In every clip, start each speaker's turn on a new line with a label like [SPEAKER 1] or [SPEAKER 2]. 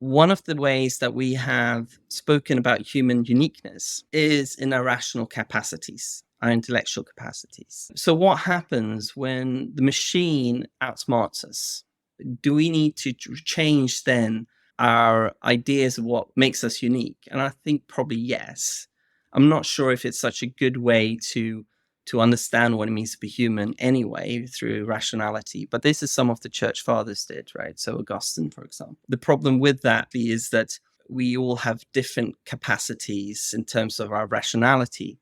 [SPEAKER 1] One of the ways that we have spoken about human uniqueness is in our rational capacities, our intellectual capacities. So, what happens when the machine outsmarts us? Do we need to change then our ideas of what makes us unique? And I think probably yes. I'm not sure if it's such a good way to understand what it means to be human anyway through rationality. But this is some of the church fathers did, right? So Augustine, for example. The problem with that is that we all have different capacities in terms of our rationality.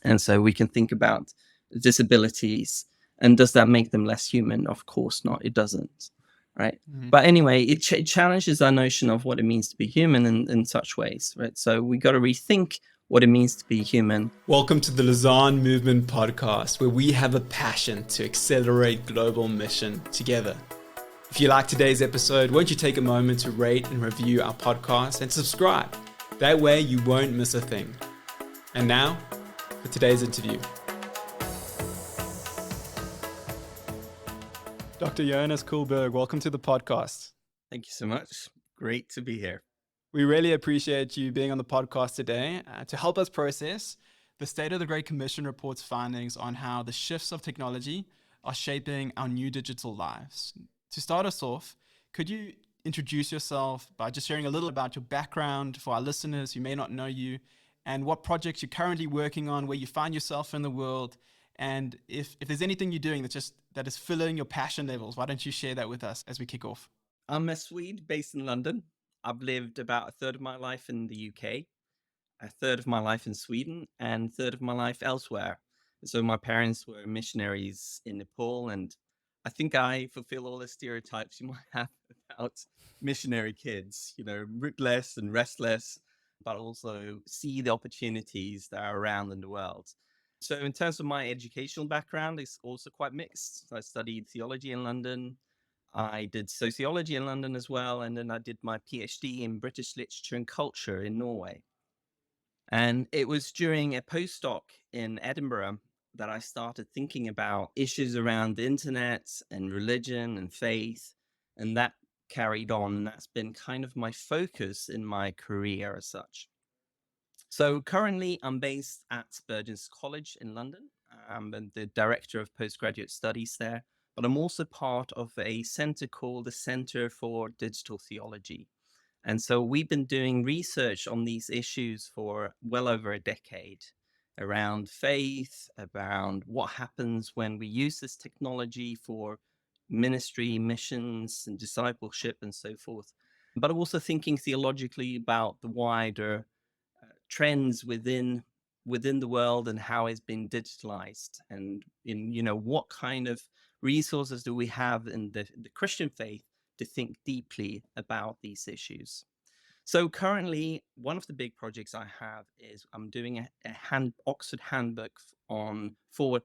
[SPEAKER 1] And so we can think about disabilities. And does that make them less human? Of course not. It doesn't. Right.
[SPEAKER 2] Mhm.
[SPEAKER 1] But anyway, it challenges our notion of what it means to be human in such ways. Right. So we got to rethink what it means to be human.
[SPEAKER 2] Welcome to the Lausanne Movement Podcast, where we have a passion to accelerate global mission together. If you like today's episode, won't you take a moment to rate and review our podcast and subscribe? That way you won't miss a thing. And now, for today's interview. Dr. Jonas Kullberg, welcome to the podcast.
[SPEAKER 1] Thank you so much. Great to be here.
[SPEAKER 2] We really appreciate you being on the podcast today to help us process the State of the Great Commission report's findings on how the shifts of technology are shaping our new digital lives. To start us off, could you introduce yourself by just sharing a little about your background for our listeners who may not know you, and what projects you're currently working on, where you find yourself in the world, and if there's anything you're doing that is filling your passion levels, why don't you share that with us as we kick off?
[SPEAKER 1] I'm a Swede based in London. I've lived about a third of my life in the UK, a third of my life in Sweden, and a third of my life elsewhere. So my parents were missionaries in Nepal, and I think I fulfill all the stereotypes you might have about missionary kids, rootless and restless, but also see the opportunities that are around in the world. So in terms of my educational background, it's also quite mixed. I studied theology in London. I did sociology in London as well. And then I did my PhD in British literature and culture in Norway. And it was during a postdoc in Edinburgh that I started thinking about issues around the internet and religion and faith. And that carried on. And that's been kind of my focus in my career as such. So currently I'm based at Spurgeon's College in London. I'm the director of postgraduate studies there, but I'm also part of a center called the Center for Digital Theology. And so we've been doing research on these issues for well over a decade around faith, around what happens when we use this technology for ministry, missions, and discipleship, and so forth. But also thinking theologically about the wider trends within the world and how it's been digitalized, and in what kind of resources do we have in the Christian faith to think deeply about these issues. So currently, one of the big projects I have is I'm doing a Oxford handbook for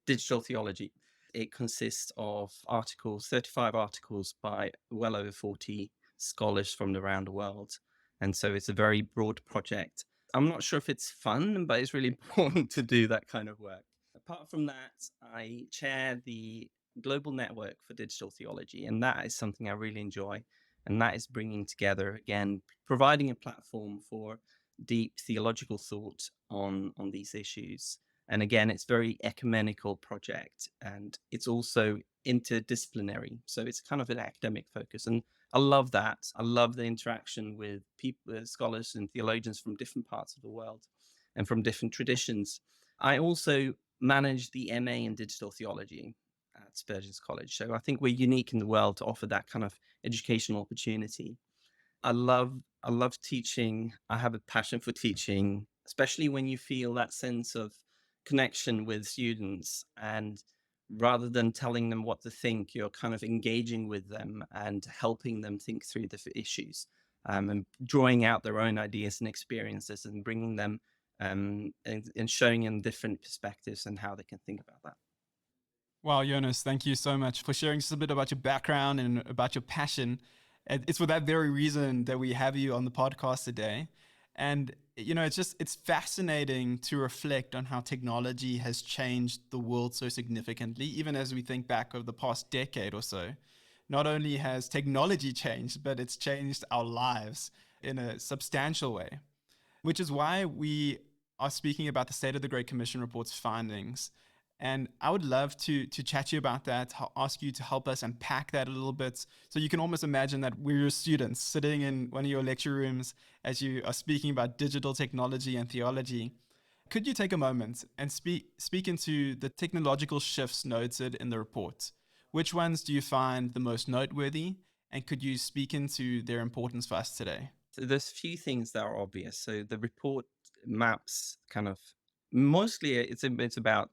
[SPEAKER 1] digital theology. It consists of 35 articles by well over 40 scholars from around the world. And so it's a very broad project. I'm not sure if it's fun, but it's really important to do that kind of work. Apart from that, I chair the Global Network for Digital Theology, and that is something I really enjoy. And that is bringing together, again, providing a platform for deep theological thought on these issues. And again, it's very ecumenical project, and it's also interdisciplinary. So it's kind of an academic focus. And I love that. I love the interaction with people, scholars and theologians from different parts of the world and from different traditions. I also manage the MA in digital theology at Spurgeon's College. So I think we're unique in the world to offer that kind of educational opportunity. I love teaching. I have a passion for teaching, especially when you feel that sense of connection with students, and rather than telling them what to think, you're kind of engaging with them and helping them think through the issues, and drawing out their own ideas and experiences and bringing them and showing them different perspectives and how they can think about that.
[SPEAKER 2] Wow, Jonas, thank you so much for sharing just a bit about your background and about your passion. It's for that very reason that we have you on the podcast today. And, it's fascinating to reflect on how technology has changed the world so significantly, even as we think back over the past decade or so. not only has technology changed, but it's changed our lives in a substantial way, which is why we are speaking about the State of the Great Commission report's findings. And I would love to chat to you about that, ask you to help us unpack that a little bit. So you can almost imagine that we're your students sitting in one of your lecture rooms as you are speaking about digital technology and theology. Could you take a moment and speak into the technological shifts noted in the report? Which ones do you find the most noteworthy? And could you speak into their importance for us today?
[SPEAKER 1] So there's a few things that are obvious. So the report maps kind of mostly it's about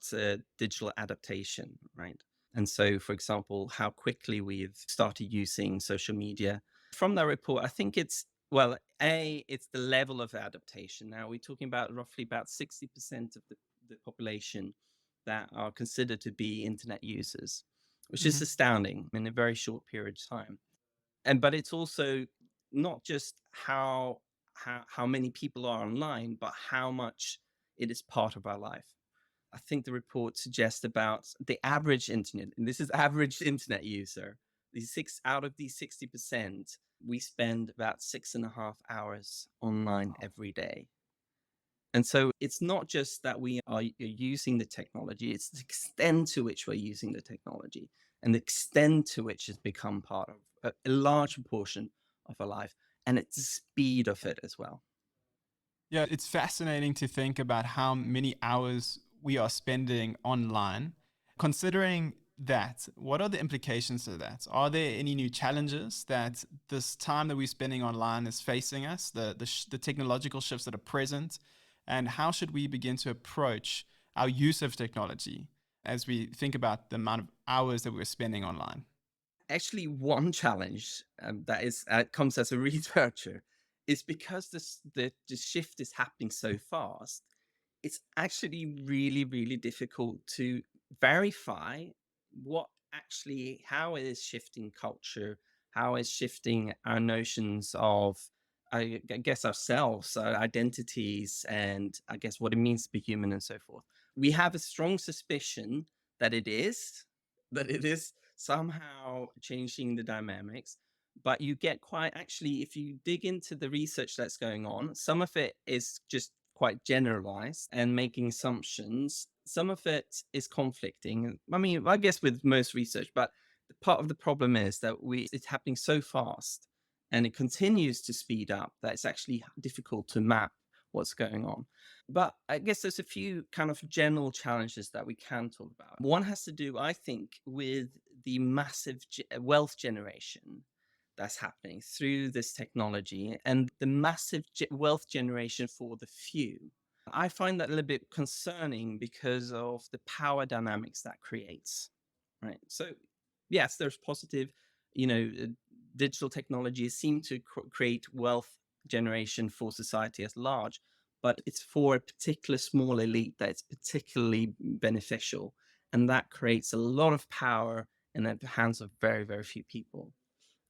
[SPEAKER 1] digital adaptation, right? And so, for example, how quickly we've started using social media. From that report, I think it's well, it's the level of adaptation. Now we're talking about roughly about 60% of the population that are considered to be internet users, which is
[SPEAKER 2] Hmm.
[SPEAKER 1] astounding in a very short period of time. And but it's also not just how many people are online, but how much it is part of our life. I think the report suggests about the average internet, and this is average internet user. These six out of these 60%, we spend about 6.5 hours online every day. And so it's not just that we are using the technology, it's the extent to which we're using the technology and the extent to which it's become part of a large proportion of our life and its the speed of it as well.
[SPEAKER 2] Yeah, it's fascinating to think about how many hours we are spending online. Considering that, what are the implications of that? Are there any new challenges that this time that we're spending online is facing us, the technological shifts that are present? And how should we begin to approach our use of technology as we think about the amount of hours that we're spending online?
[SPEAKER 1] Actually, one challenge that is comes as a researcher is because the shift is happening so fast. It's actually really, really difficult to verify what actually how it is shifting culture, how it's shifting our notions of, I guess, ourselves, our identities, and I guess what it means to be human and so forth. We have a strong suspicion that it is somehow changing the dynamics. But you get quite actually, if you dig into the research that's going on, some of it is just quite generalized and making assumptions. Some of it is conflicting. I mean, I guess with most research, but part of the problem is that it's happening so fast and it continues to speed up that it's actually difficult to map what's going on. But I guess there's a few kind of general challenges that we can talk about. One has to do, I think, with the massive wealth generation that's happening through this technology and the massive wealth generation for the few. I find that a little bit concerning because of the power dynamics that creates, right? So, yes, there's positive, you know, digital technologies seem to create wealth generation for society as large, but it's for a particular small elite that it's particularly beneficial. And that creates a lot of power in the hands of very, very few people.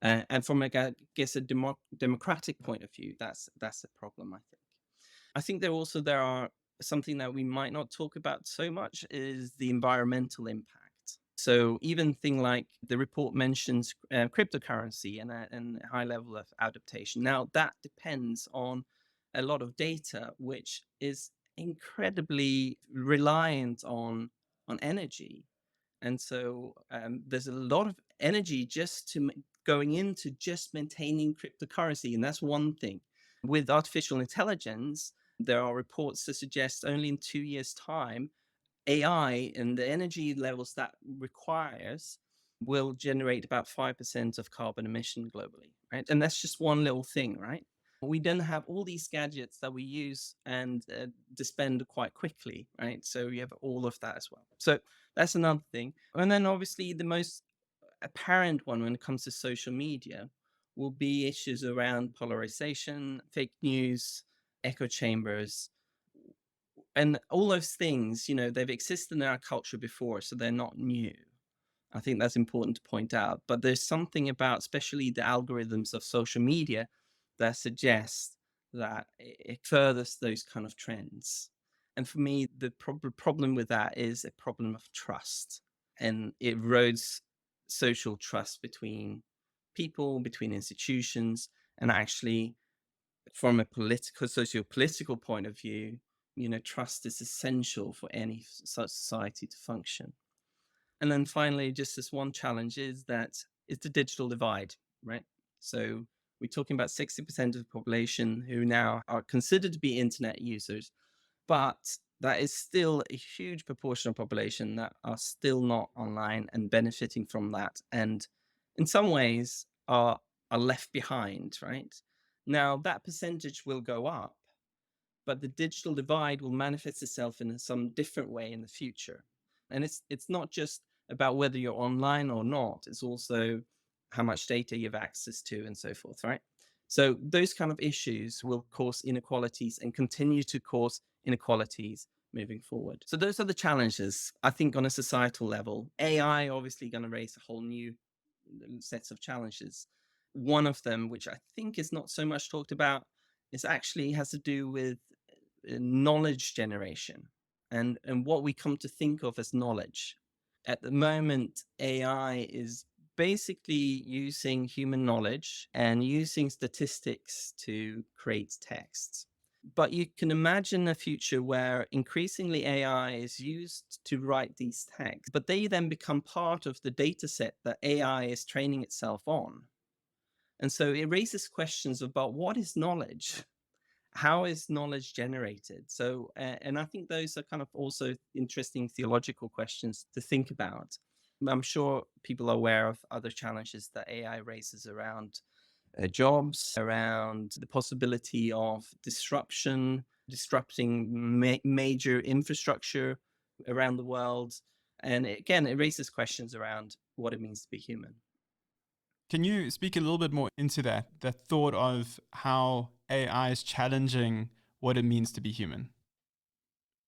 [SPEAKER 1] And from, I guess, a democratic point of view, that's a problem, I think. I think there are something that we might not talk about so much is the environmental impact. So even thing like the report mentions cryptocurrency and a high level of adaptation. Now that depends on a lot of data, which is incredibly reliant on energy. And so there's a lot of energy just going into just maintaining cryptocurrency, and that's one thing. With artificial intelligence, there are reports to suggest only in 2 years' time, AI and the energy levels that requires will generate about 5% of carbon emission globally, right? And that's just one little thing, right? We then have all these gadgets that we use and disband quite quickly, right? So you have all of that as well. So that's another thing. And then obviously the most apparent one when it comes to social media will be issues around polarization, fake news, echo chambers, and all those things, they've existed in our culture before, so they're not new. I think that's important to point out. But there's something about, especially the algorithms of social media, that suggests that it furthers those kind of trends. And for me, the problem with that is a problem of trust, and it erodes social trust between people, between institutions, and actually from a political, socio-political point of view, trust is essential for any such society to function. And then finally, just this one challenge is that it's the digital divide, right? So we're talking about 60% of the population who now are considered to be internet users, but that is still a huge proportion of population that are still not online and benefiting from that. And in some ways are left behind, right? Now that percentage will go up, but the digital divide will manifest itself in some different way in the future. And it's not just about whether you're online or not, it's also how much data you have access to and so forth, right? So those kind of issues will cause inequalities and continue to cause inequalities moving forward. So those are the challenges. I think on a societal level, AI obviously going to raise a whole new sets of challenges. One of them, which I think is not so much talked about, is actually has to do with knowledge generation and what we come to think of as knowledge. At the moment, AI is basically using human knowledge and using statistics to create texts. But you can imagine a future where increasingly AI is used to write these texts, but they then become part of the data set that AI is training itself on. And so it raises questions about what is knowledge? How is knowledge generated? So, and I think those are kind of also interesting theological questions to think about. I'm sure people are aware of other challenges that AI raises around jobs, around the possibility of disrupting major infrastructure around the world. And again, it raises questions around what it means to be human.
[SPEAKER 2] Can you speak a little bit more into that thought of how AI is challenging what it means to be human,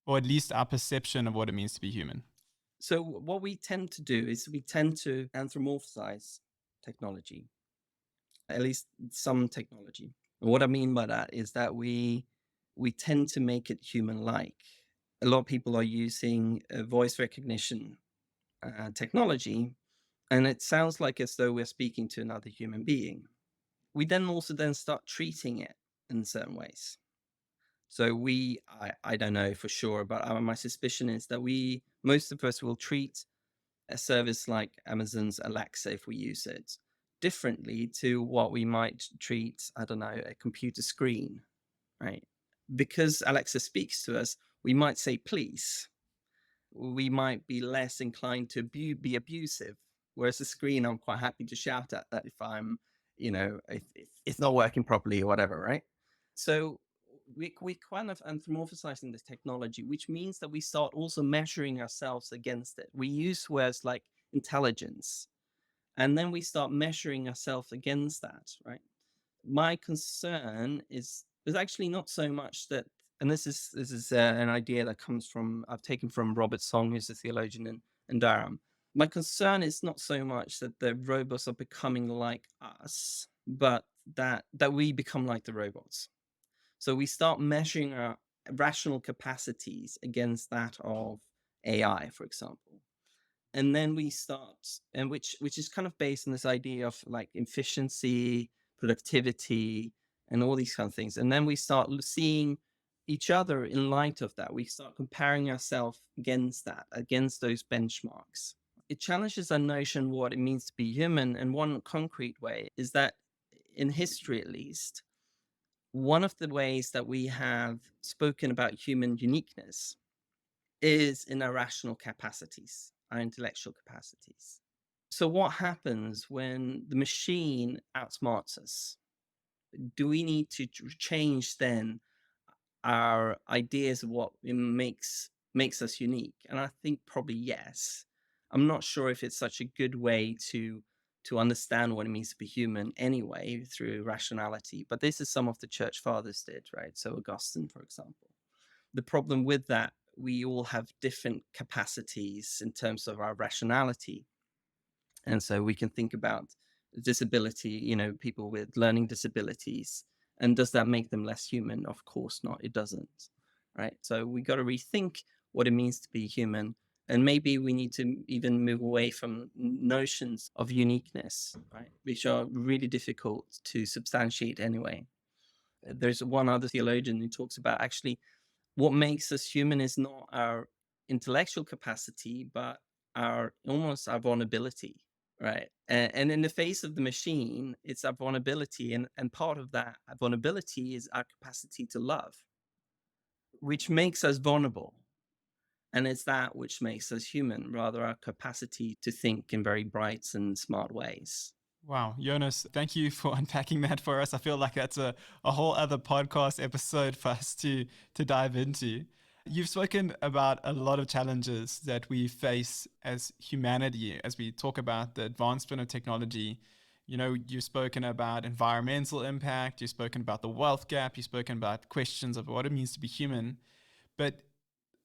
[SPEAKER 2] or at least our perception of what it means to be human?
[SPEAKER 1] So, what we tend to do is we tend to anthropomorphize technology, at least some technology. And what I mean by that is that we tend to make it human-like. A lot of people are using voice recognition technology, and it sounds like as though we're speaking to another human being. We then also then start treating it in certain ways. So I don't know for sure, but my suspicion is that most of us will treat a service like Amazon's Alexa, if we use it, differently to what we might treat, I don't know, a computer screen, right? Because Alexa speaks to us, we might say please. We might be less inclined to be abusive. Whereas the screen, I'm quite happy to shout at that if if it's not working properly or whatever, right? So we kind of anthropomorphizing this technology, which means that we start also measuring ourselves against it. We use words like intelligence, and then we start measuring ourselves against that, right? My concern is actually not so much that, and this is an idea that comes from I've taken from Robert Song, who's a theologian in Durham. My concern is not so much that the robots are becoming like us, but that we become like the robots. So we start measuring our rational capacities against that of AI, for example. And then we start, and which is kind of based on this idea of like efficiency, productivity, and all these kind of things. And then we start seeing each other in light of that. We start comparing ourselves against that, against those benchmarks. It challenges our notion what it means to be human. And one concrete way is that in history, at least, one of the ways that we have spoken about human uniqueness is in our rational capacities, our intellectual capacities. So, what happens when the machine outsmarts us? Do we need to change then our ideas of what makes us unique? And I think probably yes. I'm not sure if it's such a good way to understand what it means to be human anyway through rationality. But this is some of the church fathers did, right? So Augustine, for example. The problem with that, we all have different capacities in terms of our rationality. And so we can think about disability, people with learning disabilities. And does that make them less human? Of course not. It doesn't. Right. So we got to rethink what it means to be human And maybe we need to even move away from notions of uniqueness, right? Which are really difficult to substantiate anyway. There's one other theologian who talks about actually what makes us human is not our intellectual capacity, but our almost our vulnerability, right? And in the face of the machine, it's our vulnerability. And part of that vulnerability is our capacity to love, which makes us vulnerable. And it's that which makes us human, rather our capacity to think in very bright and smart ways.
[SPEAKER 2] Wow, Jonas, thank you for unpacking that for us. I feel like that's a whole other podcast episode for us to dive into. You've spoken about a lot of challenges that we face as humanity as we talk about the advancement of technology. You know, you've spoken about environmental impact, you've spoken about the wealth gap, you've spoken about questions of what it means to be human. But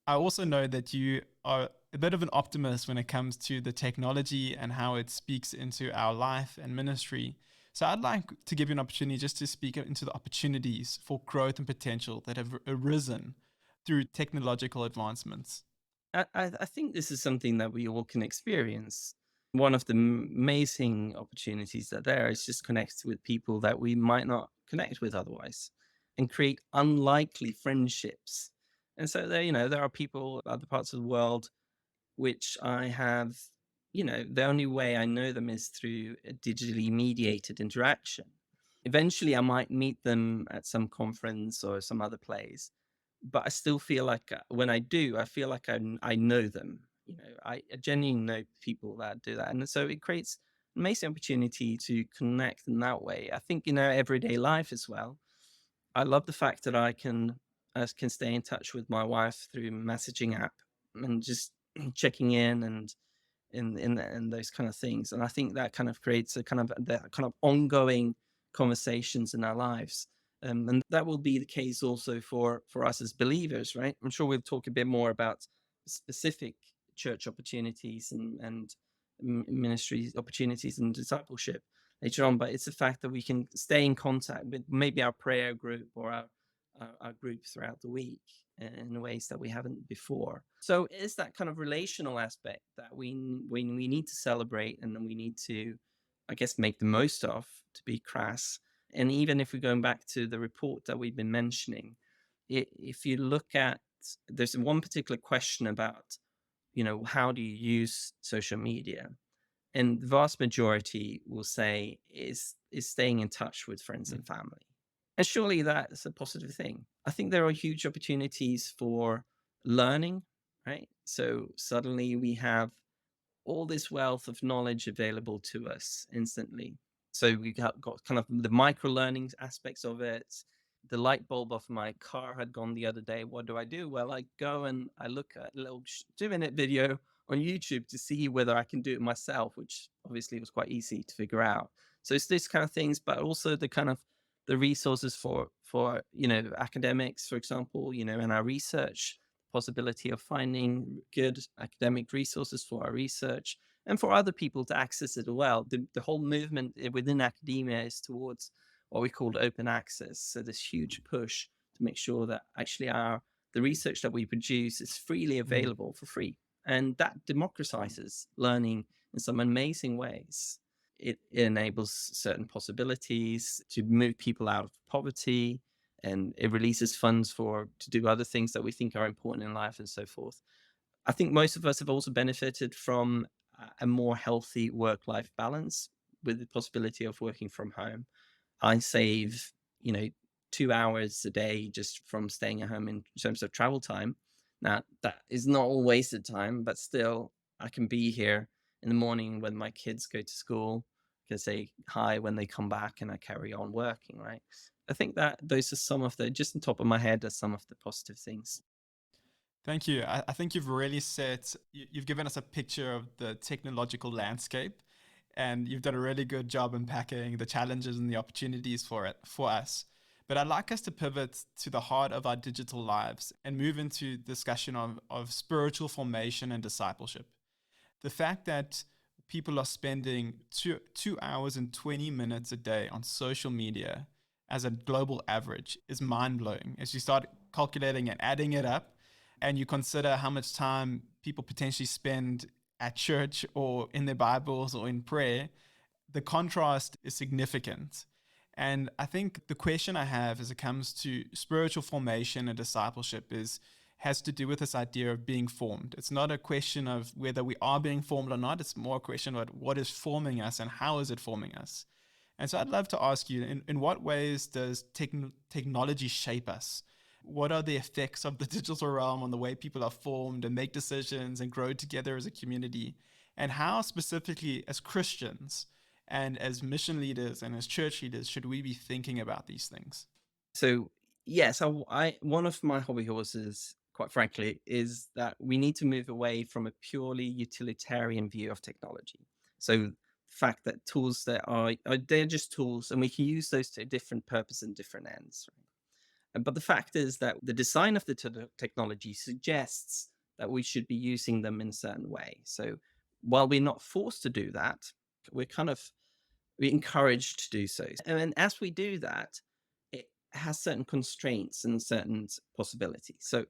[SPEAKER 2] I also know that you are a bit of an optimist when it comes to the technology and how it speaks into our life and ministry. So I'd like to give you an opportunity just to speak into the opportunities for growth and potential that have arisen through technological advancements.
[SPEAKER 1] I think this is something that we all can experience. One of the amazing opportunities that there is just connect with people that we might not connect with otherwise and create unlikely friendships. And so there, there are people other parts of the world which I have, the only way I know them is through a digitally mediated interaction. Eventually, I might meet them at some conference or some other place, but I still feel like when I do, I feel like I know them. I genuinely know people that do that, and so it creates an amazing opportunity to connect in that way. I think everyday life as well. I love the fact that I can stay in touch with my wife through messaging app and just checking in and those kind of things. And I think that kind of creates a kind of that kind of ongoing conversations in our lives. And that will be the case also for us as believers, right? I'm sure we'll talk a bit more about specific church opportunities and ministry opportunities and discipleship later on. But it's the fact that we can stay in contact with maybe our prayer group or our group throughout the week in ways that we haven't before. So it's that kind of relational aspect that we need to celebrate and we need to, I guess, make the most of, to be crass. And even if we're going back to the report that we've been mentioning, if you look at, there's one particular question about, how do you use social media? And the vast majority will say is staying in touch with friends and family. And surely that's a positive thing. I think there are huge opportunities for learning, right? So suddenly we have all this wealth of knowledge available to us instantly. So we got kind of the micro learning aspects of it. The light bulb of my car had gone the other day. What do? Well, I go and I look at a little 2-minute video on YouTube to see whether I can do it myself, which obviously was quite easy to figure out. So it's this kind of things, but also the kind of the resources for academics, for example, in our research, possibility of finding good academic resources for our research and for other people to access it as well. The whole movement within academia is towards what we call open access. So this huge push to make sure that actually the research that we produce is freely
[SPEAKER 2] Mm.
[SPEAKER 1] available for free. And that democratizes learning in some amazing ways. It enables certain possibilities to move people out of poverty, and it releases funds to do other things that we think are important in life and so forth. I think most of us have also benefited from a more healthy work-life balance with the possibility of working from home. I save, 2 hours a day just from staying at home in terms of travel time. Now, that is not all wasted time, but still, I can be here in the morning when my kids go to school. I can say hi when they come back and I carry on working, right? I think that those are some of just on top of my head, are some of the positive things.
[SPEAKER 2] Thank you. I think you've really you've given us a picture of the technological landscape, and you've done a really good job unpacking the challenges and the opportunities for it for us. But I'd like us to pivot to the heart of our digital lives and move into discussion of spiritual formation and discipleship. The fact that people are spending 2 hours and 20 minutes a day on social media as a global average is mind blowing as you start calculating and adding it up. and you consider how much time people potentially spend at church or in their Bibles or in prayer, the contrast is significant. And I think the question I have as it comes to spiritual formation and discipleship is has to do with this idea of being formed. It's not a question of whether we are being formed or not. It's more a question about what is forming us and how is it forming us. And so I'd love to ask you, in what ways does technology shape us? What are the effects of the digital realm on the way people are formed and make decisions and grow together as a community? And how specifically as Christians and as mission leaders and as church leaders should we be thinking about these things?
[SPEAKER 1] So yes, I one of my hobby horses, quite frankly, is that we need to move away from a purely utilitarian view of technology. So the fact that tools that are they're just tools, and we can use those to different purpose and different ends. Right? But the fact is that the design of the technology suggests that we should be using them in a certain way. So while we're not forced to do that, we're kind of we're encouraged to do so. And then as we do that, it has certain constraints and certain possibilities. So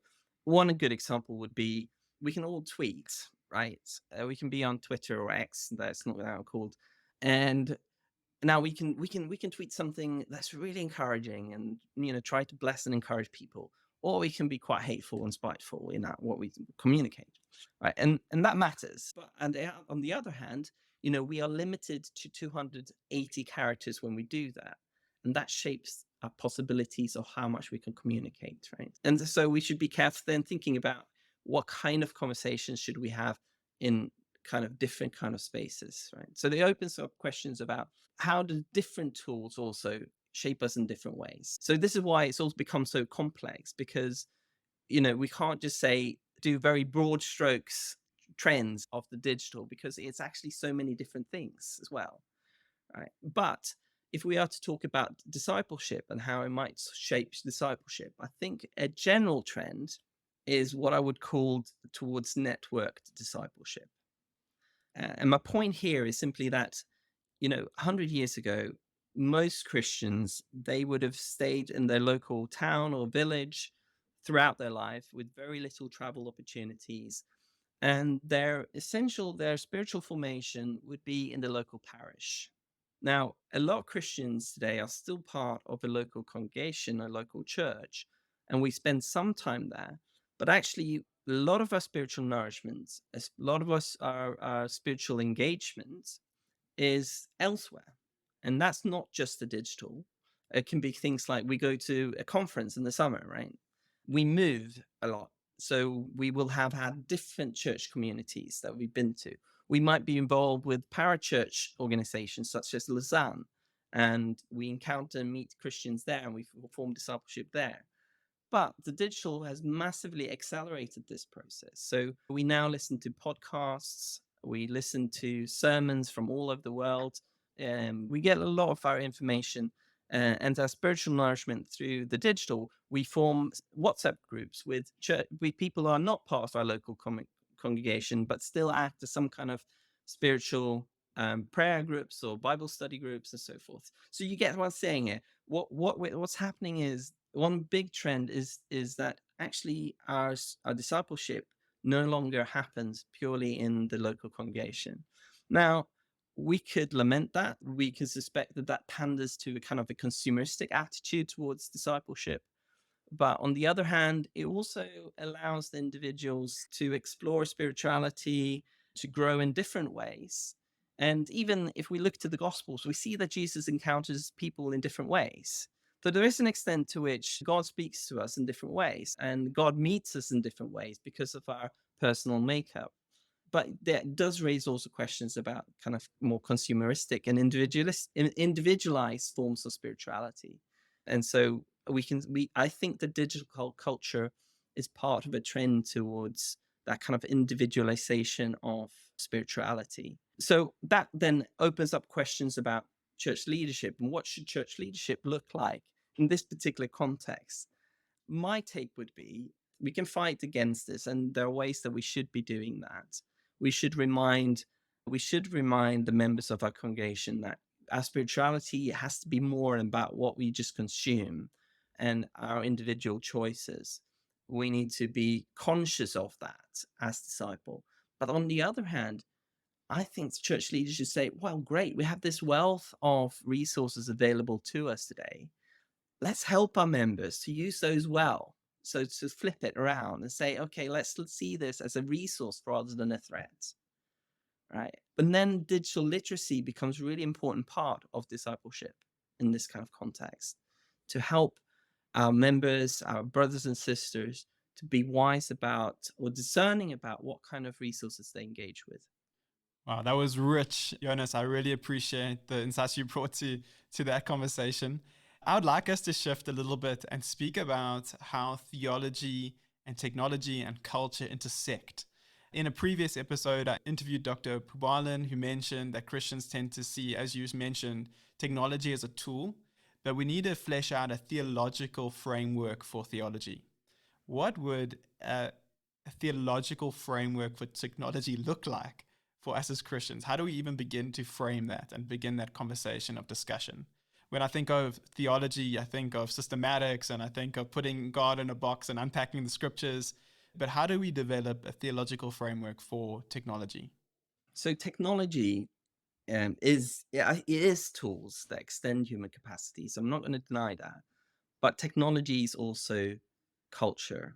[SPEAKER 1] one good example would be we can all tweet, right? We can be on Twitter or X, that's not now called, and now we can tweet something that's really encouraging and try to bless and encourage people, or we can be quite hateful and spiteful in that what we communicate, right? And that matters. But on the other hand, we are limited to 280 characters when we do that, and that shapes our possibilities of how much we can communicate, right? And so we should be careful then thinking about what kind of conversations should we have in kind of different kind of spaces, right? So they opens up questions about how do different tools also shape us in different ways. So this is why it's also become so complex, because we can't just say do very broad strokes trends of the digital, because it's actually so many different things as well, right? But if we are to talk about discipleship and how it might shape discipleship, I think a general trend is what I would call towards networked discipleship. And my point here is simply that 100 years ago, most Christians, they would have stayed in their local town or village throughout their life with very little travel opportunities. And their spiritual formation would be in the local parish. Now, a lot of Christians today are still part of a local congregation, a local church, and we spend some time there. But actually, a lot of our spiritual nourishment, a lot of our spiritual engagement is elsewhere. And that's not just the digital. It can be things like we go to a conference in the summer, right? We move a lot. So we will have had different church communities that we've been to. We might be involved with parachurch organizations such as Lausanne, and we encounter and meet Christians there, and we form discipleship there. But the digital has massively accelerated this process. So we now listen to podcasts, we listen to sermons from all over the world, and we get a lot of our information and our spiritual nourishment through the digital. We form WhatsApp groups with people who are not part of our local congregation, but still act as some kind of spiritual prayer groups or Bible study groups and so forth. So you get what I'm saying here. What's happening is one big trend is that actually our discipleship no longer happens purely in the local congregation. Now, we could lament that. We could suspect that that panders to a kind of a consumeristic attitude towards discipleship. But on the other hand, it also allows the individuals to explore spirituality, to grow in different ways. And even if we look to the Gospels, we see that Jesus encounters people in different ways. So there is an extent to which God speaks to us in different ways, and God meets us in different ways because of our personal makeup. But that does raise also questions about kind of more consumeristic and individualized forms of spirituality. And so I think the digital culture is part of a trend towards that kind of individualization of spirituality. So that then opens up questions about church leadership and what should church leadership look like in this particular context. My take would be we can fight against this, and there are ways that we should be doing that. We should remind the members of our congregation that our spirituality has to be more about what we just consume and our individual choices. We need to be conscious of that as disciple. But on the other hand, I think church leaders should say, well, great, we have this wealth of resources available to us today. Let's help our members to use those well. So to flip it around and say, okay, let's see this as a resource rather than a threat, right? But then digital literacy becomes a really important part of discipleship in this kind of context to help our members, our brothers and sisters, to be wise about or discerning about what kind of resources they engage with.
[SPEAKER 2] Wow, that was rich, Jonas. I really appreciate the insights you brought to that conversation. I would like us to shift a little bit and speak about how theology and technology and culture intersect. In a previous episode, I interviewed Dr. Pubalin, who mentioned that Christians tend to see, as you mentioned, technology as a tool, but we need to flesh out a theological framework for theology. What would a theological framework for technology look like for us as Christians? How do we even begin to frame that and begin that conversation of discussion? When I think of theology, I think of systematics and I think of putting God in a box and unpacking the scriptures. But how do we develop a theological framework for technology?
[SPEAKER 1] So technology is yeah, it is tools that extend human capacity. So I'm not going to deny that. But technology is also culture.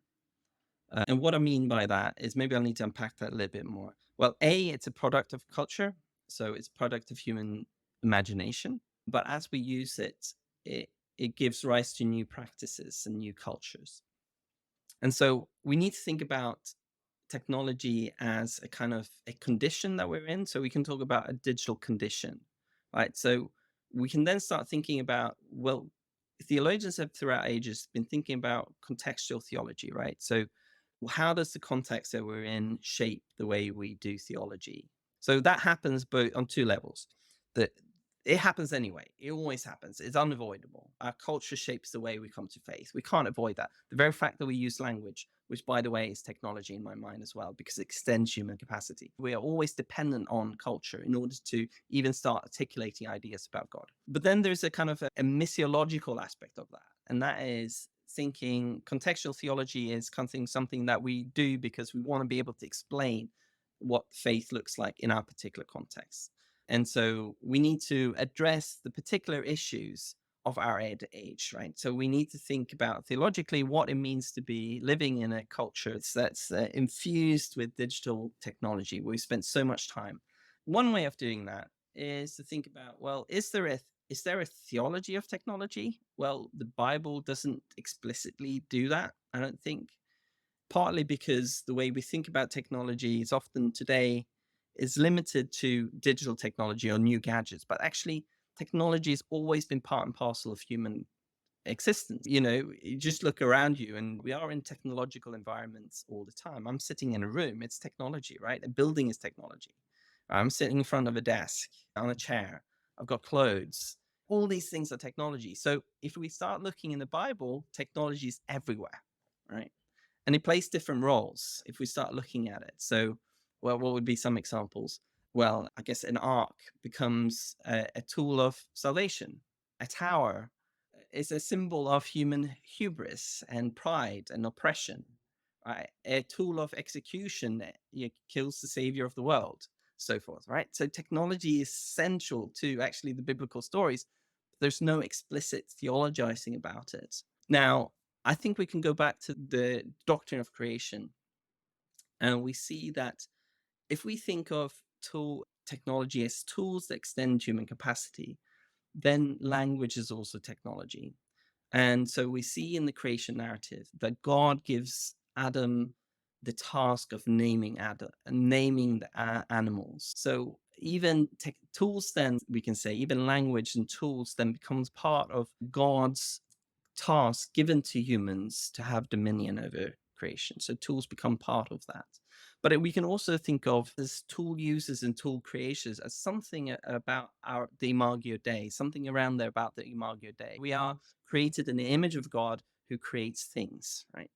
[SPEAKER 1] And what I mean by that is maybe I'll need to unpack that a little bit more. Well, A, it's a product of culture. So it's a product of human imagination. But as we use it, it, it gives rise to new practices and new cultures. And so we need to think about technology as a kind of a condition that we're in. So we can talk about a digital condition, right? So we can then start thinking about, well, theologians have throughout ages been thinking about contextual theology, right? So how does the context that we're in shape the way we do theology? So that happens both on two levels. That it happens anyway. It always happens. It's unavoidable. Our culture shapes the way we come to faith. We can't avoid that. The very fact that we use language, which by the way is technology in my mind as well, because it extends human capacity. We are always dependent on culture in order to even start articulating ideas about God. But then there's a kind of a missiological aspect of that. And that is thinking contextual theology is something that we do because we want to be able to explain what faith looks like in our particular context. And so we need to address the particular issues of our age, right? So we need to think about theologically what it means to be living in a culture that's infused with digital technology. We've spent so much time. One way of doing that is to think about, well, is there a theology of technology? Well, the Bible doesn't explicitly do that, I don't think. Partly because the way we think about technology is often today is limited to digital technology or new gadgets, but actually technology has always been part and parcel of human existence. You just look around you and we are in technological environments all the time. I'm sitting in a room, it's technology, right? A building is technology. I'm sitting in front of a desk on a chair. I've got clothes. All these things are technology. So if we start looking in the Bible, technology is everywhere, right? And it plays different roles if we start looking at it. So, well, what would be some examples? Well, I guess an ark becomes a tool of salvation. A tower is a symbol of human hubris and pride and oppression. Right? A tool of execution that kills the savior of the world, so forth. Right? So technology is central to actually the biblical stories. There's no explicit theologizing about it. Now, I think we can go back to the doctrine of creation, and we see that if we think of technology as tools that extend human capacity, then language is also technology. And so we see in the creation narrative that God gives Adam the task of naming the animals. So even tools, then we can say, even language and tools then becomes part of God's task given to humans to have dominion over creation. So tools become part of that. But we can also think of as tool users and tool creators as something about the Imago Dei, something around there about the Imago Dei. We are created in the image of God who creates things, right?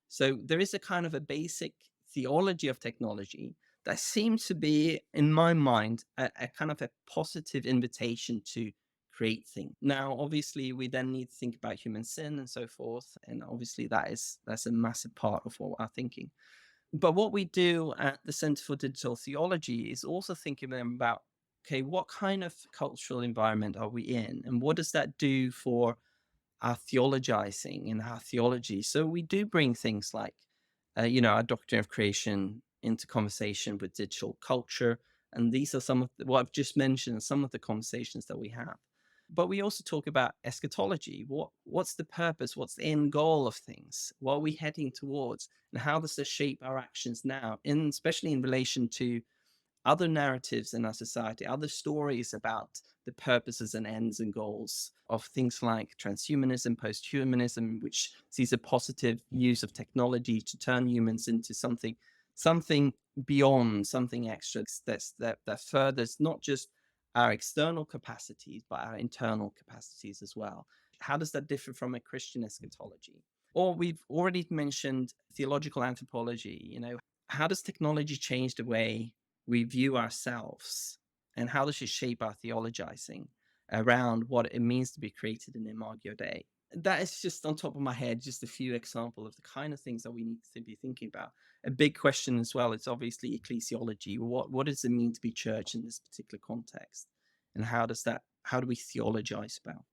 [SPEAKER 1] So there is a kind of a basic theology of technology that seems to be, in my mind, a kind of a positive invitation to create things. Now, obviously, we then need to think about human sin and so forth, and obviously that's a massive part of what our thinking. But what we do at the Center for Digital Theology is also thinking about, okay, what kind of cultural environment are we in, and what does that do for our theologizing and our theology? So we do bring things like, our doctrine of creation into conversation with digital culture, and these are some of what I've just mentioned, some of the conversations that we have. But we also talk about eschatology. What's the purpose? What's the end goal of things? What are we heading towards? And how does this shape our actions now, especially in relation to other narratives in our society, other stories about the purposes and ends and goals of things like transhumanism, posthumanism, which sees a positive use of technology to turn humans into something beyond, something extra that furthers not just our external capacities, but our internal capacities as well. How does that differ from a Christian eschatology? Or we've already mentioned theological anthropology. How does technology change the way we view ourselves, and how does it shape our theologizing around what it means to be created in Imago Dei? That is just on top of my head, just a few examples of the kind of things that we need to be thinking about. A big question as well is obviously ecclesiology. What does it mean to be church in this particular context? And how do we theologize about?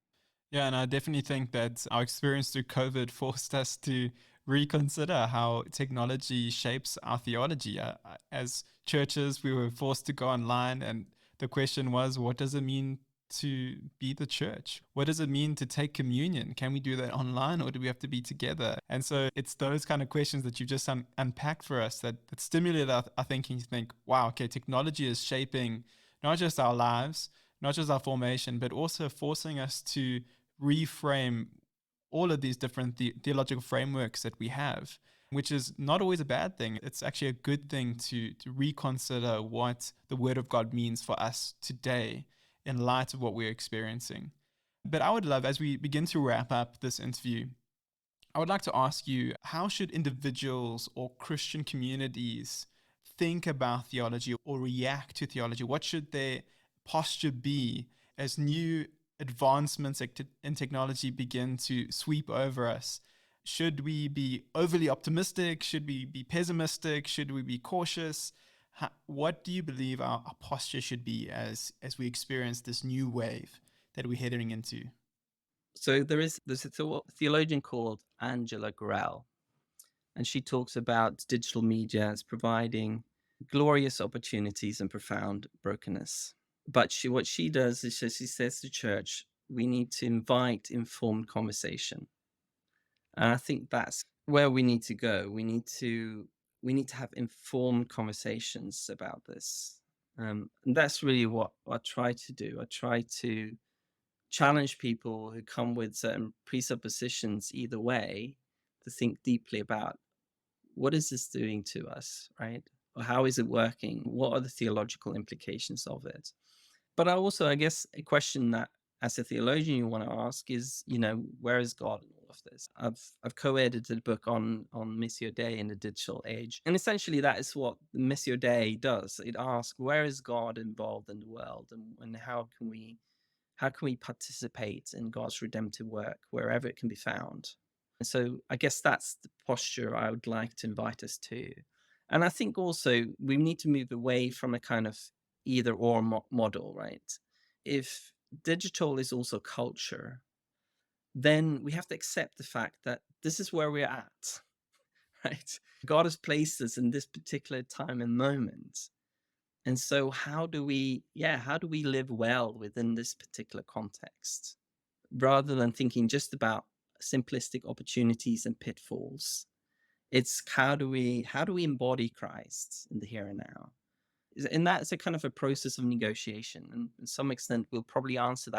[SPEAKER 2] Yeah, and I definitely think that our experience through COVID forced us to reconsider how technology shapes our theology. As churches, we were forced to go online, and the question was, what does it mean to be the church? What does it mean to take communion? Can we do that online, or do we have to be together? And so it's those kind of questions that you just unpacked for us that stimulate our thinking to think, wow, okay, technology is shaping not just our lives, not just our formation, but also forcing us to reframe all of these different theological frameworks that we have, which is not always a bad thing. It's actually a good thing to reconsider what the Word of God means for us today in light of what we're experiencing. But I would love, as we begin to wrap up this interview, I would like to ask you, how should individuals or Christian communities think about theology or react to theology? What should their posture be as new advancements in technology begin to sweep over us? Should we be overly optimistic? Should we be pessimistic? Should we be cautious? What do you believe our posture should be as we experience this new wave that we're heading into?
[SPEAKER 1] So there's a theologian called Angela Gorel, and she talks about digital media as providing glorious opportunities and profound brokenness. But what she does is she says to church, we need to invite informed conversation. And I think that's where we need to go. We need to have informed conversations about this. And that's really what I try to do. I try to challenge people who come with certain presuppositions either way to think deeply about, what is this doing to us, right? Or how is it working? What are the theological implications of it? But I guess, a question that as a theologian you want to ask is, where is God in all of this? I've co-edited a book on Missio Dei in the digital age. And essentially that is what Missio Dei does. It asks, where is God involved in the world, and how can we participate in God's redemptive work wherever it can be found? And so I guess that's the posture I would like to invite us to. And I think also we need to move away from a kind of either or model, right? If digital is also culture, then we have to accept the fact that this is where we're at, right? God has placed us in this particular time and moment. And so how do we live well within this particular context, rather than thinking just about simplistic opportunities and pitfalls? It's how do we embody Christ in the here and now? And that's a kind of a process of negotiation. And to some extent, we'll probably answer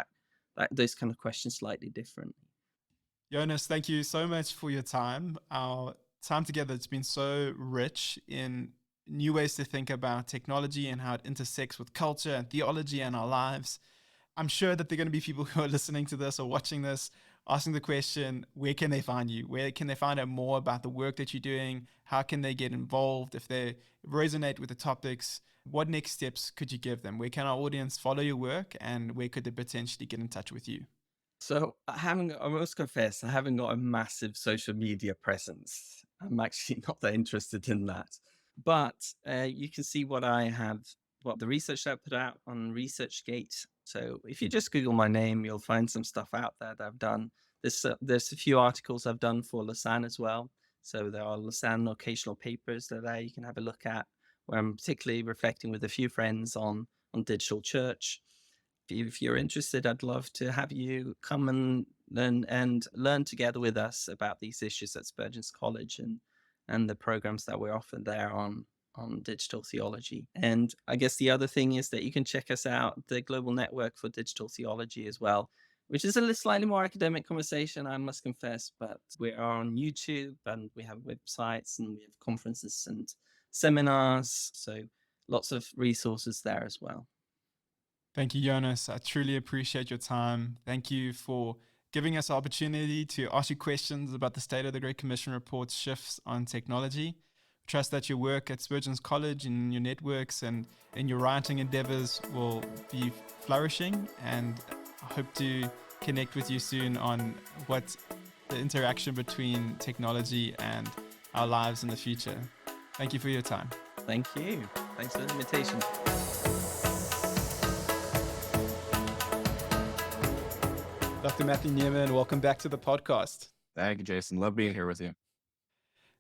[SPEAKER 1] those kind of questions slightly differently.
[SPEAKER 2] Jonas, thank you so much for your time. Our time together has been so rich in new ways to think about technology and how it intersects with culture and theology and our lives. I'm sure that there are going to be people who are listening to this or watching this asking the question, where can they find you? Where can they find out more about the work that you're doing? How can they get involved? If they resonate with the topics, what next steps could you give them? Where can our audience follow your work and where could they potentially get in touch with you?
[SPEAKER 1] So I must confess, I haven't got a massive social media presence. I'm actually not that interested in that. But you can see what the research that I put out on ResearchGate. So if you just Google my name, you'll find some stuff out there that I've done. There's a few articles I've done for Lausanne as well. So there are Lausanne occasional papers that you can have a look at, where I'm particularly reflecting with a few friends on digital church. If you're interested, I'd love to have you come and learn together with us about these issues at Spurgeon's College and the programs that we're offered there on digital theology. And I guess the other thing is that you can check us out, the Global Network for Digital Theology as well, which is a little slightly more academic conversation, I must confess, but we are on YouTube and we have websites and we have conferences and seminars. So lots of resources there as well.
[SPEAKER 2] Thank you, Jonas. I truly appreciate your time. Thank you for giving us the opportunity to ask you questions about the State of the Great Commission report's shifts on technology. Trust that your work at Spurgeon's College and your networks and in your writing endeavors will be flourishing. And I hope to connect with you soon on what the interaction between technology and our lives in the future. Thank you for your time.
[SPEAKER 1] Thank you. Thanks for the invitation.
[SPEAKER 2] Dr. Matthew Neiman, welcome back to the podcast.
[SPEAKER 3] Thank you, Jason. Love being here with you.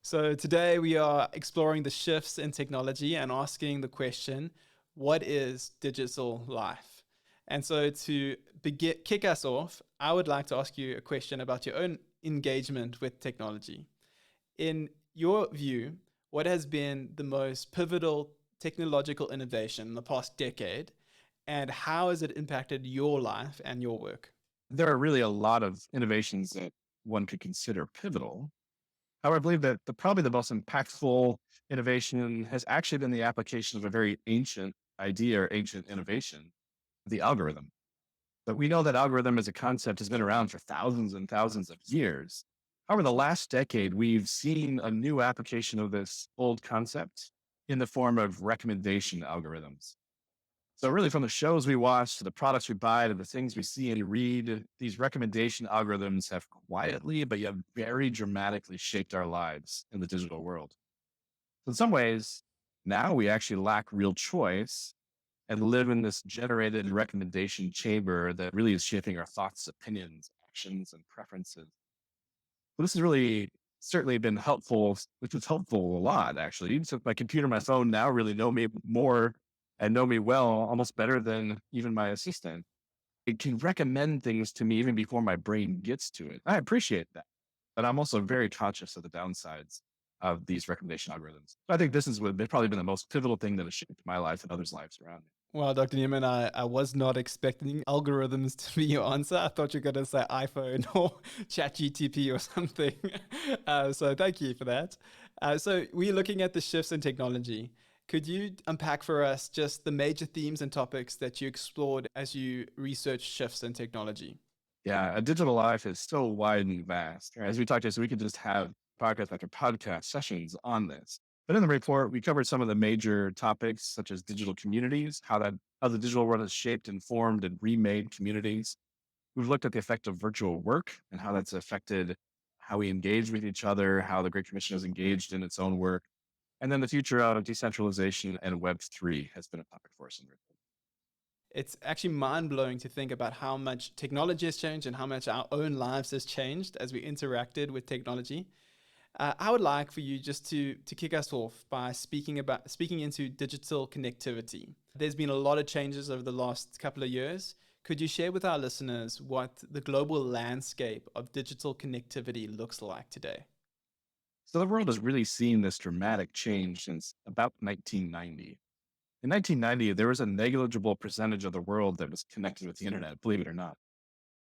[SPEAKER 2] So today we are exploring the shifts in technology and asking the question, what is digital life? And so to kick us off, I would like to ask you a question about your own engagement with technology. In your view, what has been the most pivotal technological innovation in the past decade, and how has it impacted your life and your work?
[SPEAKER 3] There are really a lot of innovations that one could consider pivotal. However, I believe that probably the most impactful innovation has actually been the application of a very ancient idea or ancient innovation, the algorithm. But we know that algorithm as a concept has been around for thousands and thousands of years. However, the last decade, we've seen a new application of this old concept in the form of recommendation algorithms. So really from the shows we watch to the products we buy to the things we see and read, these recommendation algorithms have quietly, but yet very dramatically shaped our lives in the digital world. So in some ways, now we actually lack real choice and live in this generated recommendation chamber that really is shaping our thoughts, opinions, actions, and preferences. So this has really certainly been helpful, which was helpful a lot, actually. Even so my computer, my phone now really know me more and know me well, almost better than even my assistant. It can recommend things to me even before my brain gets to it. I appreciate that. But I'm also very conscious of the downsides of these recommendation algorithms. So I think this has probably been the most pivotal thing that has shaped my life and others' lives around me.
[SPEAKER 2] Well, Dr. Neiman, I was not expecting algorithms to be your answer. I thought you were going to say iPhone or ChatGTP or something. So thank you for that. So we're looking at the shifts in technology. Could you unpack for us just the major themes and topics that you explored as you researched shifts in technology?
[SPEAKER 3] Yeah, a digital life is so wide and vast. As we talked to, so we could just have podcast after podcast sessions on this. But in the report, we covered some of the major topics, such as digital communities, how the digital world has shaped and formed and remade communities. We've looked at the effect of virtual work and how that's affected how we engage with each other, how the Great Commission has engaged in its own work. And then the future of decentralization and Web3 has been a topic for us in the report.
[SPEAKER 2] It's actually mind-blowing to think about how much technology has changed and how much our own lives has changed as we interacted with technology. I would like for you just to kick us off by speaking into digital connectivity. There's been a lot of changes over the last couple of years. Could you share with our listeners what the global landscape of digital connectivity looks like today?
[SPEAKER 3] So the world has really seen this dramatic change since about 1990. In 1990, there was a negligible percentage of the world that was connected with the internet, believe it or not.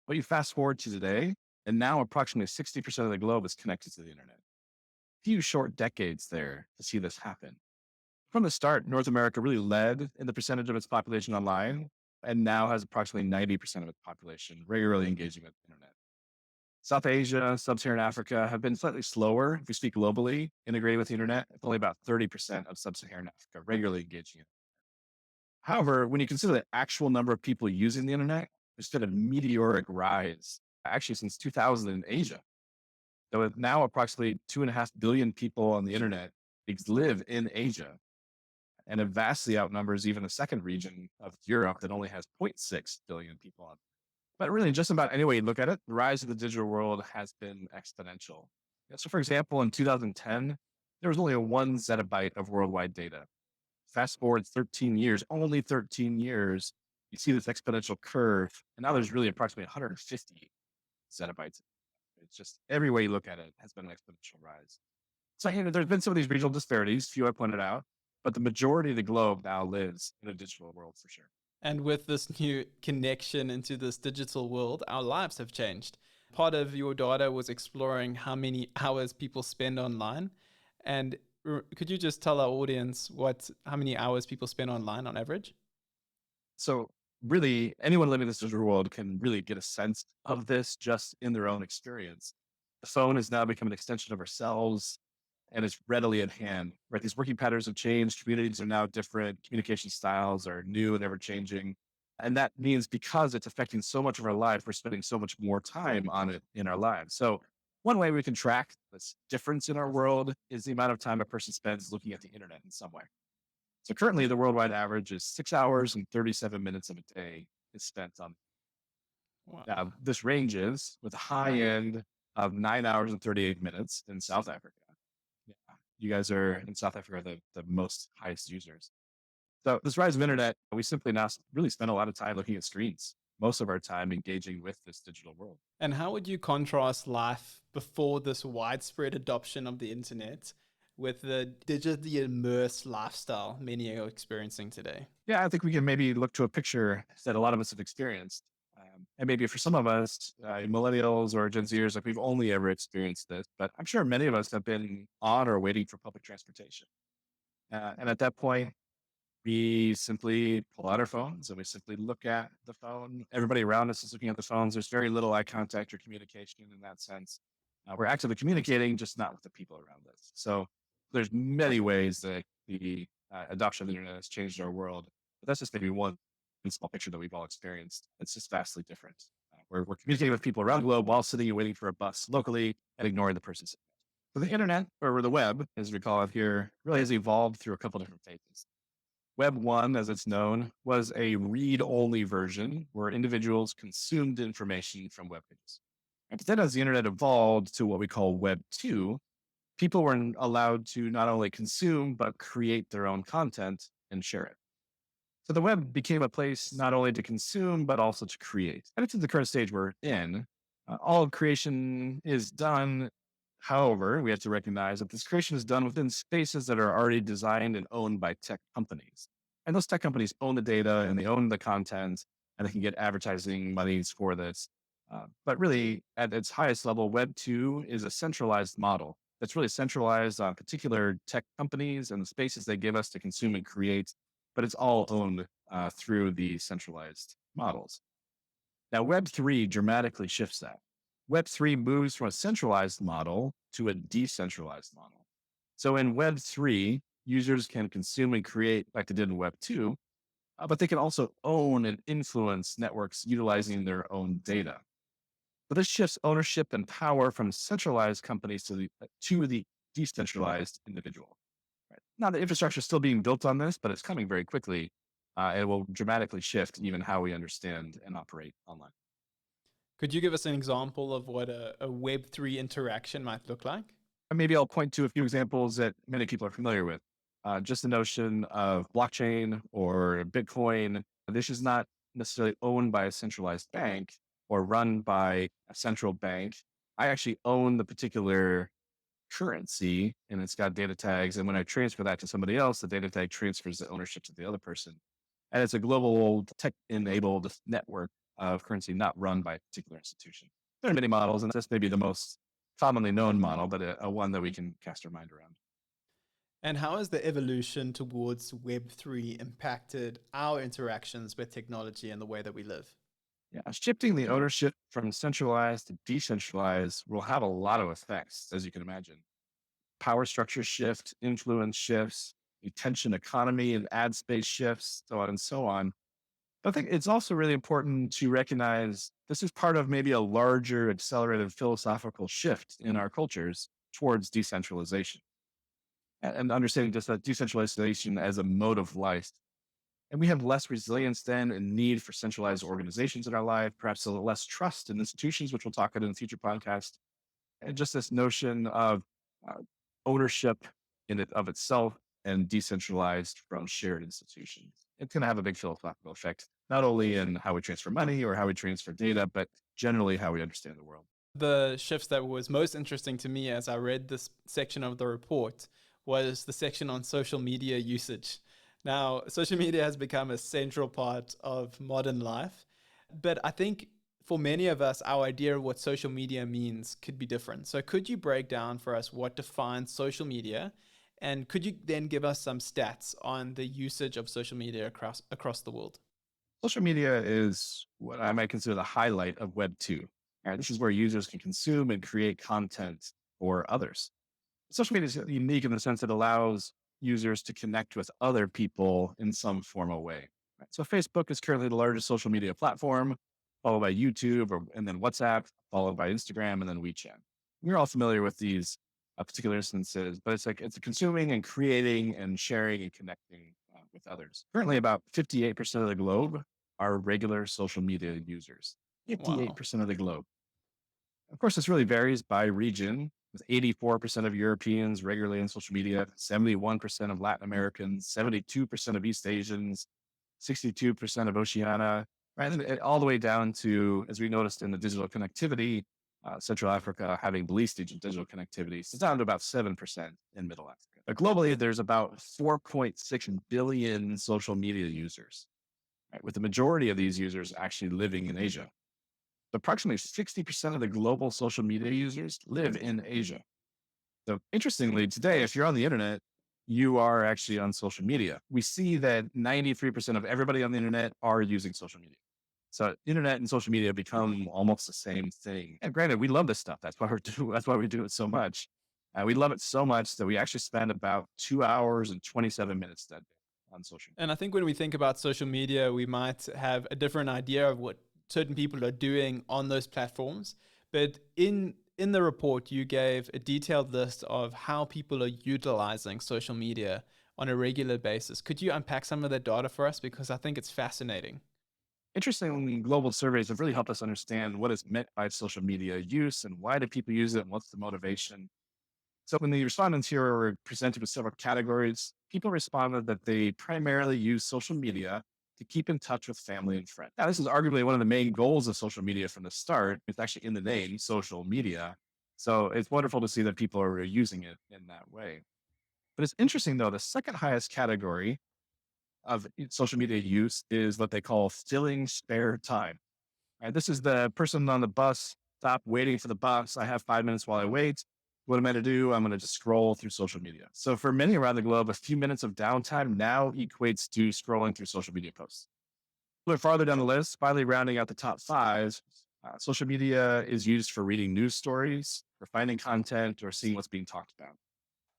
[SPEAKER 3] But you fast forward to today, and now approximately 60% of the globe is connected to the internet. Few short decades there to see this happen. From the start, North America really led in the percentage of its population online, and now has approximately 90% of its population regularly engaging with the internet. South Asia, Sub-Saharan Africa have been slightly slower, if we speak globally, integrated with the internet. It's only about 30% of Sub-Saharan Africa regularly engaging in it. However, when you consider the actual number of people using the internet, there's been a meteoric rise, actually since 2000 in Asia. So with now approximately 2.5 billion people on the internet live in Asia, and it vastly outnumbers even the second region of Europe that only has zero point 0.6 billion people on. But really, just about any way you look at it, the rise of the digital world has been exponential. Yeah, so, for example, in 2010, there was only a 1 zettabyte of worldwide data. Fast forward 13 years, only 13 years, you see this exponential curve. And now there's really approximately 150 zettabytes. It's just every way you look at it has been an exponential rise. So, there's been some of these regional disparities, few I pointed out, but the majority of the globe now lives in a digital world for sure.
[SPEAKER 2] And with this new connection into this digital world, our lives have changed. Part of your data was exploring how many hours people spend online. And could you just tell our audience how many hours people spend online on average?
[SPEAKER 3] So, really, anyone living in this digital world can really get a sense of this just in their own experience. The phone has now become an extension of ourselves and it's readily at hand, right? These working patterns have changed. Communities are now different. Communication styles are new and ever changing. And that means because it's affecting so much of our life, we're spending so much more time on it in our lives. So, one way we can track this difference in our world is the amount of time a person spends looking at the internet in some way. So currently, the worldwide average is 6 hours and 37 minutes of a day is spent on.
[SPEAKER 2] Wow.
[SPEAKER 3] Now, this ranges with a high end of 9 hours and 38 minutes in South Africa. Yeah, you guys are in South Africa, the most highest users. So this rise of internet, we simply now really spend a lot of time looking at screens, most of our time engaging with this digital world.
[SPEAKER 2] And how would you contrast life before this widespread adoption of the internet with the digitally immersed lifestyle many are experiencing today?
[SPEAKER 3] Yeah, I think we can maybe look to a picture that a lot of us have experienced. And maybe for some of us, millennials or Gen Zers, like we've only ever experienced this, but I'm sure many of us have been on or waiting for public transportation. And at that point, we simply pull out our phones and we simply look at the phone. Everybody around us is looking at the phones. There's very little eye contact or communication in that sense. We're actively communicating, just not with the people around us. So there's many ways that the adoption of the internet has changed our world. But that's just maybe one small picture that we've all experienced. It's just vastly different. We're communicating with people around the globe while sitting and waiting for a bus locally and ignoring the person. So the internet, or the web, as we call it here, really has evolved through a couple different phases. Web 1, as it's known, was a read-only version where individuals consumed information from web pages. And then as the internet evolved to what we call Web 2, people were allowed to not only consume, but create their own content and share it. So the web became a place not only to consume, but also to create. And it's in the current stage we're in. All creation is done. However, we have to recognize that this creation is done within spaces that are already designed and owned by tech companies. And those tech companies own the data and they own the content and they can get advertising monies for this. But really, at its highest level, Web 2 is a centralized model that's really centralized on particular tech companies and the spaces they give us to consume and create, but it's all owned through the centralized models. Now, Web 3 dramatically shifts that. Web 3 moves from a centralized model to a decentralized model. So in Web 3, users can consume and create like they did in Web 2, but they can also own and influence networks utilizing their own data. But this shifts ownership and power from centralized companies to the decentralized individual. Right? Now, the infrastructure is still being built on this, but it's coming very quickly. It will dramatically shift even how we understand and operate online.
[SPEAKER 2] Could you give us an example of what a Web3 interaction might look like?
[SPEAKER 3] And maybe I'll point to a few examples that many people are familiar with. Just the notion of blockchain or Bitcoin. This is not necessarily owned by a centralized bank or run by a central bank. I actually own the particular currency and it's got data tags. And when I transfer that to somebody else, the data tag transfers the ownership to the other person. And it's a global tech enabled network of currency not run by a particular institution. There are many models, and that's maybe the most commonly known model, but a one that we can cast our mind around.
[SPEAKER 2] And how has the evolution towards Web3 impacted our interactions with technology and the way that we live?
[SPEAKER 3] Yeah, shifting the ownership from centralized to decentralized will have a lot of effects, as you can imagine. Power structure shift, influence shifts, the attention economy and ad space shifts, so on and so on. But I think it's also really important to recognize this is part of maybe a larger accelerated philosophical shift in our cultures towards decentralization and understanding just that decentralization as a mode of life. And we have less resilience then and need for centralized organizations in our life, perhaps a little less trust in institutions, which we'll talk about in a future podcast. And just this notion of uh, ownership in it of itself and decentralized from shared institutions. It's going to have a big philosophical effect, not only in how we transfer money or how we transfer data, but generally how we understand the world.
[SPEAKER 2] The shifts that was most interesting to me as I read this section of the report was the section on social media usage. Now, social media has become a central part of modern life, but I think for many of us, our idea of what social media means could be different. So, could you break down for us what defines social media? And could you then give us some stats on the usage of social media across the world?
[SPEAKER 3] Social media is what I might consider the highlight of Web 2. This is where users can consume and create content for others. Social media is unique in the sense it allows users to connect with other people in some formal way. Right? So Facebook is currently the largest social media platform, followed by YouTube and then WhatsApp, followed by Instagram and then WeChat. We're all familiar with these particular instances, but it's like it's consuming and creating and sharing and connecting with others. Currently, about 58% of the globe are regular social media users.
[SPEAKER 2] Wow.
[SPEAKER 3] 58% of the globe. Of course, this really varies by region, with 84% of Europeans regularly on social media, 71% of Latin Americans, 72% of East Asians, 62% of Oceania, right? And all the way down to, as we noticed in the digital connectivity, Central Africa having the least digital connectivity, so it's down to about 7% in Middle Africa. But globally, there's about 4.6 billion social media users, right? With the majority of these users actually living in Asia. Approximately 60% of the global social media users live in Asia. So interestingly, today, if you're on the internet, you are actually on social media. We see that 93% of everybody on the internet are using social media. So internet and social media become almost the same thing. And granted, we love this stuff. That's why we do it so much. We love it so much that we actually spend about 2 hours and 27 minutes that day on social media.
[SPEAKER 2] And I think when we think about social media, we might have a different idea of what certain people are doing on those platforms. But in the report, you gave a detailed list of how people are utilizing social media on a regular basis. Could you unpack some of that data for us? Because I think it's fascinating.
[SPEAKER 3] Interestingly, global surveys have really helped us understand what is meant by social media use and why do people use it and what's the motivation. So when the respondents here were presented with several categories, people responded that they primarily use social media to keep in touch with family and friends. Now, this is arguably one of the main goals of social media from the start. It's actually in the name, social media. So it's wonderful to see that people are using it in that way. But it's interesting though, the second highest category of social media use is what they call filling spare time. Right? This is the person on the bus, stop waiting for the bus. I have 5 minutes while I wait. What am I going to do? I'm going to just scroll through social media. So for many around the globe, a few minutes of downtime now equates to scrolling through social media posts. A little farther down the list, finally rounding out the top five, social media is used for reading news stories, for finding content, or seeing what's being talked about.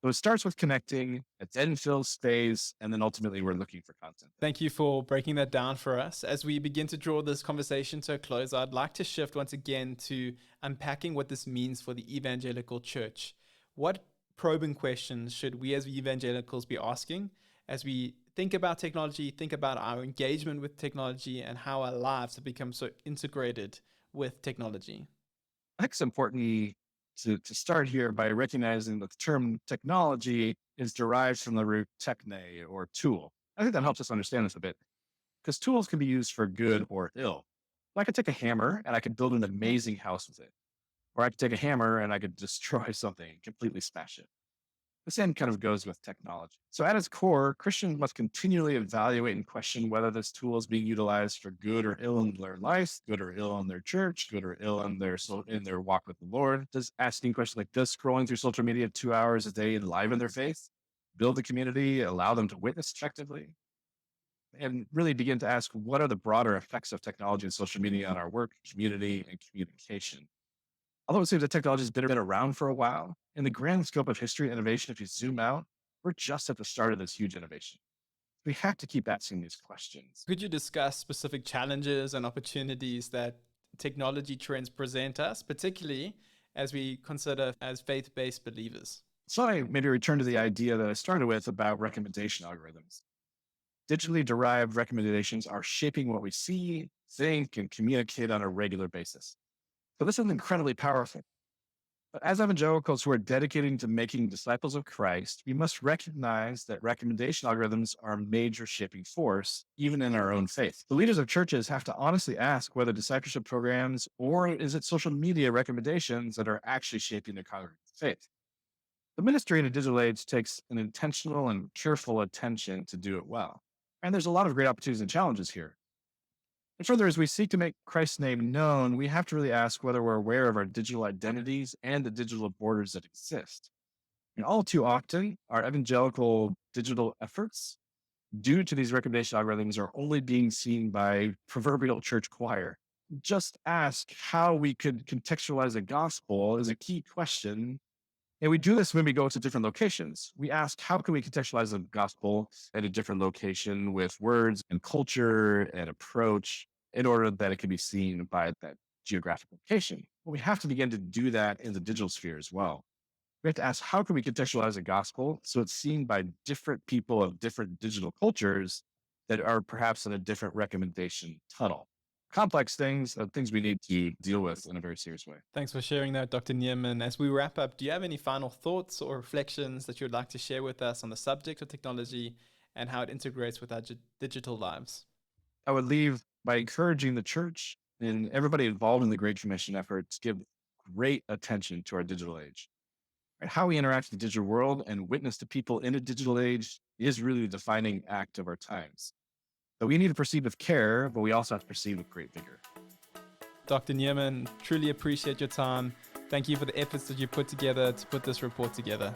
[SPEAKER 3] So it starts with connecting, it then fills space, and then ultimately we're looking for content.
[SPEAKER 2] Thank you for breaking that down for us. As we begin to draw this conversation to a close, I'd like to shift once again to unpacking what this means for the evangelical church. What probing questions should we as evangelicals be asking as we think about technology, think about our engagement with technology, and how our lives have become so integrated with technology?
[SPEAKER 3] I think it's important to start here by recognizing that the term technology is derived from the root techne or tool. I think that helps us understand this a bit because tools can be used for good or ill. I could take a hammer and I could build an amazing house with it, or I could take a hammer and I could destroy something, completely smash it. The same kind of goes with technology. So at its core, Christians must continually evaluate and question whether this tool is being utilized for good or ill in their life, good or ill in their church, good or ill in their walk with the Lord. Does asking questions like, does scrolling through social media 2 hours a day enliven their faith, build the community, allow them to witness effectively? and really begin to ask what are the broader effects of technology and social media on our work, community, and communication. Although it seems that technology has been around for a while, in the grand scope of history and innovation, if you zoom out, we're just at the start of this huge innovation. We have to keep asking these questions.
[SPEAKER 2] Could you discuss specific challenges and opportunities that technology trends present us, particularly as we consider as faith-based believers?
[SPEAKER 3] So I maybe return to the idea that I started with about recommendation algorithms. Digitally derived recommendations are shaping what we see, think, and communicate on a regular basis. So this is incredibly powerful. But as evangelicals who are dedicating to making disciples of Christ, we must recognize that recommendation algorithms are a major shaping force, even in our own faith. The leaders of churches have to honestly ask whether discipleship programs or is it social media recommendations that are actually shaping their congregation's faith. The ministry in a digital age takes an intentional and careful attention to do it well. And there's a lot of great opportunities and challenges here. And further, as we seek to make Christ's name known, we have to really ask whether we're aware of our digital identities and the digital borders that exist. And all too often, our evangelical digital efforts, due to these recommendation algorithms, are only being seen by proverbial church choir. Just ask how we could contextualize the gospel is a key question. And we do this when we go to different locations. We ask, how can we contextualize the gospel at a different location with words and culture and approach in order that it can be seen by that geographic location? Well, we have to begin to do that in the digital sphere as well. We have to ask, how can we contextualize the gospel so it's seen by different people of different digital cultures that are perhaps in a different recommendation tunnel? Complex things, things we need to deal with in a very serious way.
[SPEAKER 2] Thanks for sharing that, Dr. Nierman. As we wrap up, do you have any final thoughts or reflections that you'd like to share with us on the subject of technology and how it integrates with our digital lives?
[SPEAKER 3] I would leave by encouraging the church and everybody involved in the Great Commission effort to give great attention to our digital age. Right? How we interact with the digital world and witness to people in a digital age is really the defining act of our times. So we need to proceed with care, but we also have to proceed with great vigor.
[SPEAKER 2] Dr. Nierman, truly appreciate your time. Thank you for the efforts that you put together to put this report together.